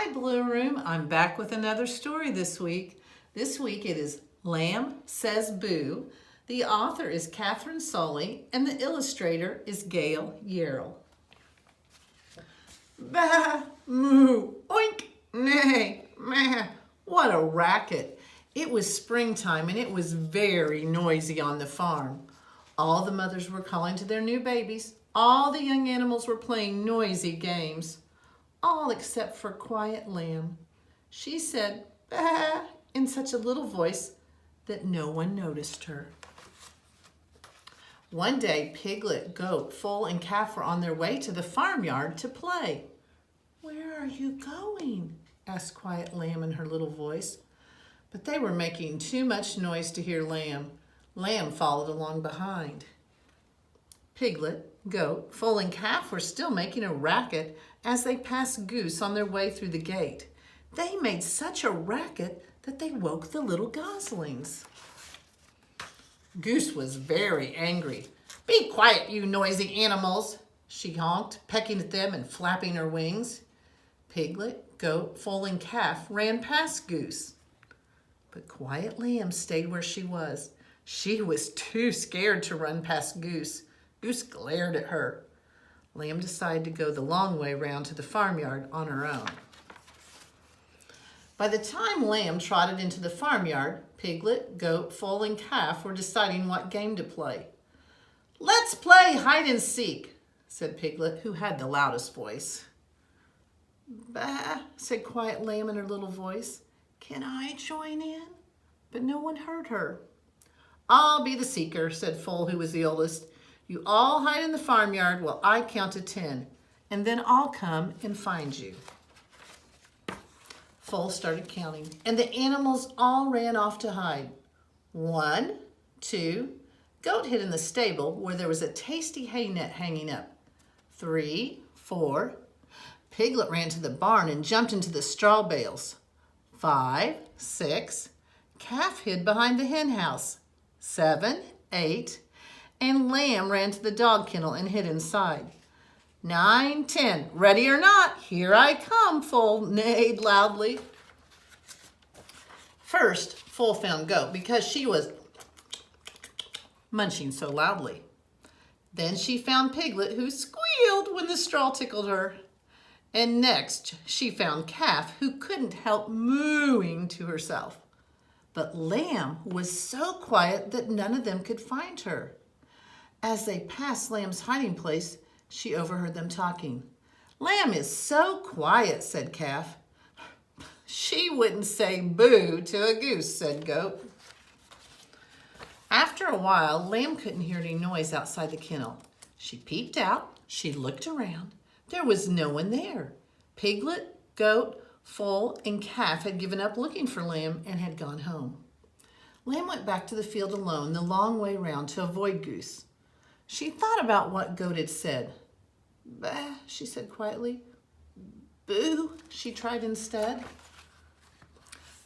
Hi, Blue Room. I'm back with another story this week. This week it is Lamb Says Boo. The author is Katherine Sully and the illustrator is Gail, Yerril. Bah, moo, oink, nay, meh. What a racket. It was springtime and it was very noisy on the farm. All the mothers were calling to their new babies. All the young animals were playing noisy games. All except for quiet Lamb. She said, bah, in such a little voice that no one noticed her. One day, Piglet, Goat, Foal, and Calf were on their way to the farmyard to play. Where are you going? Asked quiet Lamb in her little voice. But they were making too much noise to hear Lamb. Lamb followed along behind. Piglet, Goat, Foal, and Calf were still making a racket as they passed Goose on their way through the gate. They made such a racket that they woke the little goslings. Goose was very angry. Be quiet, you noisy animals, she honked, pecking at them and flapping her wings. Piglet, Goat, Foal, and Calf ran past Goose. But quiet Lamb stayed where she was. She was too scared to run past Goose. Goose glared at her. Lamb decided to go the long way round to the farmyard on her own. By the time Lamb trotted into the farmyard, Piglet, Goat, Foal, and Calf were deciding what game to play. Let's play hide and seek, said Piglet, who had the loudest voice. Bah, said quiet Lamb in her little voice. Can I join in? But no one heard her. I'll be the seeker, said Foal, who was the oldest. You all hide in the farmyard while I count to 10, and then I'll come and find you. Foal started counting, and the animals all ran off to hide. 1, 2, Goat hid in the stable where there was a tasty hay net hanging up. 3, 4, Piglet ran to the barn and jumped into the straw bales. 5, 6, Calf hid behind the hen house. 7, 8, and Lamb ran to the dog kennel and hid inside. 9, 10, ready or not, here I come, Foal neighed loudly. First, Foal found Goat because she was munching so loudly. Then she found Piglet, who squealed when the straw tickled her. And next, she found Calf, who couldn't help mooing to herself. But Lamb was so quiet that none of them could find her. As they passed Lamb's hiding place, she overheard them talking. Lamb is so quiet, said Calf. She wouldn't say boo to a goose, said Goat. After a while, Lamb couldn't hear any noise outside the kennel. She peeped out, she looked around. There was no one there. Piglet, Goat, Foal, and Calf had given up looking for Lamb and had gone home. Lamb went back to the field alone the long way round to avoid Goose. She thought about what Goat had said. Bah, she said quietly. Boo, she tried instead.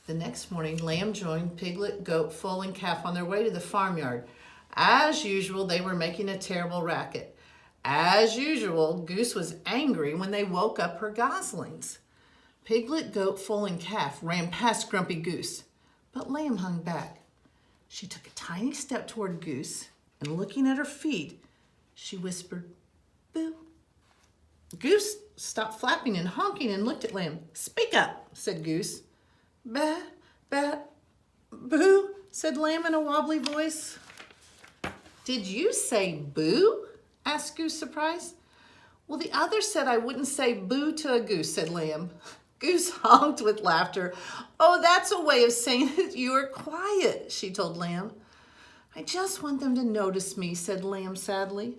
The next morning, Lamb joined Piglet, Goat, Foal, and Calf on their way to the farmyard. As usual, they were making a terrible racket. As usual, Goose was angry when they woke up her goslings. Piglet, Goat, Foal, and Calf ran past Grumpy Goose, but Lamb hung back. She took a tiny step toward Goose, and looking at her feet, she whispered, boo. Goose stopped flapping and honking and looked at Lamb. Speak up, said Goose. Bah, bah, boo, said Lamb in a wobbly voice. Did you say boo? Asked Goose, surprised. Well, the others said I wouldn't say boo to a goose, said Lamb. Goose honked with laughter. Oh, that's a way of saying that you are quiet, she told Lamb. I just want them to notice me, said Lamb sadly.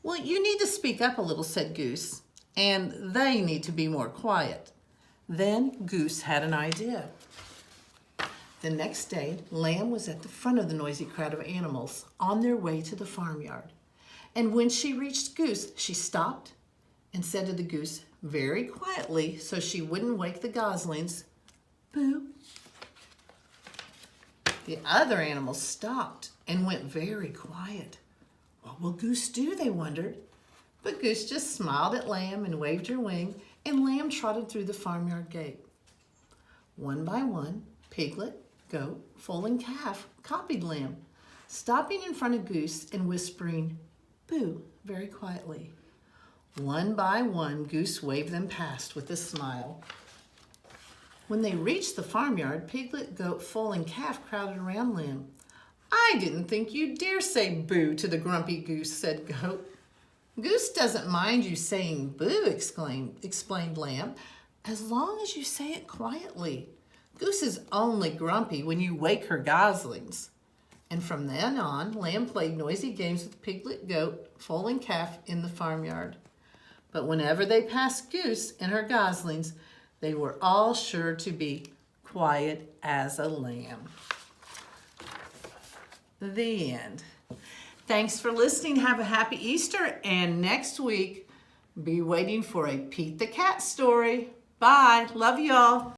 Well, you need to speak up a little, said Goose, and they need to be more quiet. Then Goose had an idea. The next day, Lamb was at the front of the noisy crowd of animals on their way to the farmyard. And when she reached Goose, she stopped and said to the goose very quietly so she wouldn't wake the goslings, boo. The other animals stopped and went very quiet. What will Goose do, they wondered. But Goose just smiled at Lamb and waved her wing and Lamb trotted through the farmyard gate. One by one, Piglet, Goat, Foal, and Calf copied Lamb, stopping in front of Goose and whispering, "Boo," very quietly. One by one, Goose waved them past with a smile. When they reached the farmyard, Piglet, Goat, Foal, and Calf crowded around Lamb. "I didn't think you'd dare say boo to the grumpy goose," said Goat. "Goose doesn't mind you saying boo," explained Lamb, "as long as you say it quietly. Goose is only grumpy when you wake her goslings." And from then on, Lamb played noisy games with Piglet, Goat, Foal, and Calf in the farmyard. But whenever they passed Goose and her goslings, they were all sure to be quiet as a lamb. The end. Thanks for listening. Have a happy Easter. And next week, be waiting for a Pete the Cat story. Bye. Love y'all.